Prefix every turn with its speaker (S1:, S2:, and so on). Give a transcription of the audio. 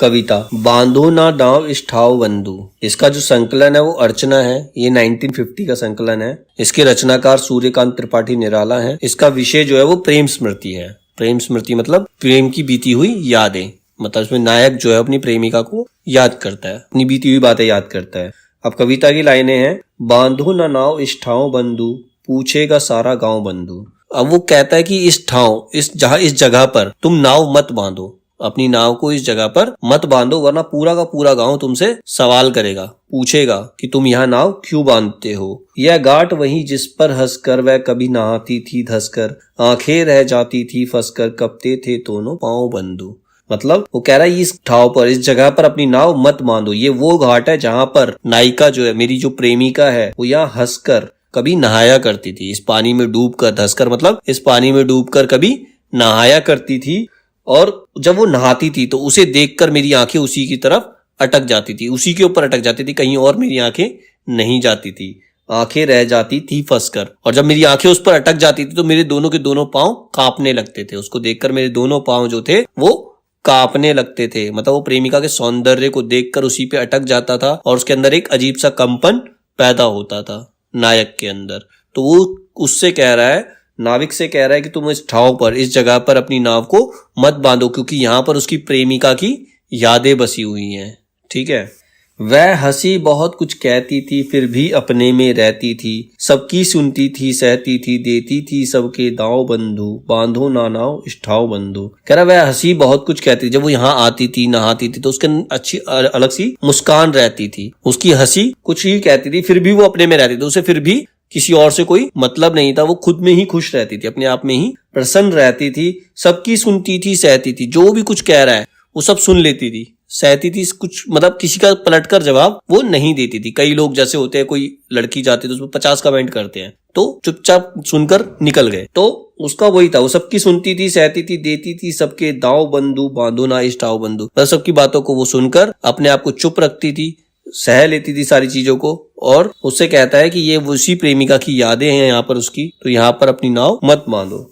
S1: कविता बांधो ना नाव इस ठाव बंधु। इसका जो संकलन है वो अर्चना है। ये 1950 का संकलन है। इसके रचनाकार सूर्यकांत त्रिपाठी निराला है। इसका विषय जो है वो प्रेम स्मृति है। प्रेम स्मृति मतलब प्रेम की बीती हुई यादें। मतलब इसमें नायक जो है अपनी प्रेमिका को याद करता है, अपनी बीती हुई बातें याद करता है। अब कविता की लाइनें हैं, बांधो ना नाव इस ठाव बंधु, पूछेगा सारा गांव बंधु। अब वो कहता है कि इस जगह पर तुम नाव मत बांधो, अपनी नाव को इस जगह पर मत बांधो, वरना पूरा का पूरा गांव तुमसे सवाल करेगा, पूछेगा कि तुम यहाँ नाव क्यों बांधते हो। यह घाट वही जिस पर हंसकर वह कभी नहाती थी धंसकर, आंखें रह जाती थी फंसकर, कपते थे दोनों पांव बंधु। मतलब वो कह रहा है इस ठाव पर, इस जगह पर अपनी नाव मत बांधो। ये वो घाट है जहां पर नायिका जो है, मेरी जो प्रेमिका है, वो यहाँ हंसकर कभी नहाया करती थी, इस पानी में डूबकर। धंसकर मतलब इस पानी में डूबकर कभी नहाया करती थी, और जब वो नहाती थी तो उसे देखकर मेरी आंखें उसी की तरफ अटक जाती थी, उसी के ऊपर अटक जाती थी, कहीं और मेरी आंखें नहीं जाती थी। आंखें रह जाती थी फंसकर, और जब मेरी आंखें उस पर अटक जाती थी तो मेरे दोनों के दोनों पांव कांपने लगते थे। उसको देखकर मेरे दोनों पांव जो थे वो कांपने लगते थे। मतलब वो प्रेमिका के सौंदर्य को देखकर उसी पे अटक जाता था, और उसके अंदर एक अजीब सा कंपन पैदा होता था नायक के अंदर। तो वो उससे कह रहा है, नाविक से कह रहा है कि तुम इस ठाव पर, इस जगह पर अपनी नाव को मत बांधो, क्योंकि यहाँ पर उसकी प्रेमिका की यादें बसी हुई हैं। ठीक है। वह हंसी बहुत कुछ कहती थी फिर भी अपने में रहती थी, सबकी सुनती थी सहती थी, देती थी सबके दाव बंधु, बांधो ना नाव इस ठाव बंधु। कह रहा वह हंसी बहुत कुछ कहती थी। जब वो यहाँ आती थी, नहाती थी, तो उसके अच्छी अलग सी मुस्कान रहती थी। उसकी हंसी कुछ ही कहती थी, फिर भी वो अपने में रहती थी। उसे फिर भी किसी और से कोई मतलब नहीं था। वो खुद में ही खुश रहती थी, अपने आप में ही प्रसन्न रहती थी। सबकी सुनती थी सहती थी, जो भी कुछ कह रहा है वो सब सुन लेती थी, सहती थी। कुछ मतलब किसी का पलटकर जवाब वो नहीं देती थी। कई लोग जैसे होते हैं, कोई लड़की जाती है तो उसमें 50 कमेंट करते हैं, तो चुपचाप सुनकर निकल गए। तो उसका वही था, वो सबकी सुनती थी सहती थी, देती थी सबके दाव बंधु, बांधो ना इस ठाव बंधु। बस सबकी बातों को वो सुनकर अपने आप को चुप रखती थी, सह लेती थी सारी चीजों को। और उससे कहता है कि ये उसी प्रेमिका की यादें हैं यहाँ पर उसकी, तो यहाँ पर अपनी नाव मत बांधो।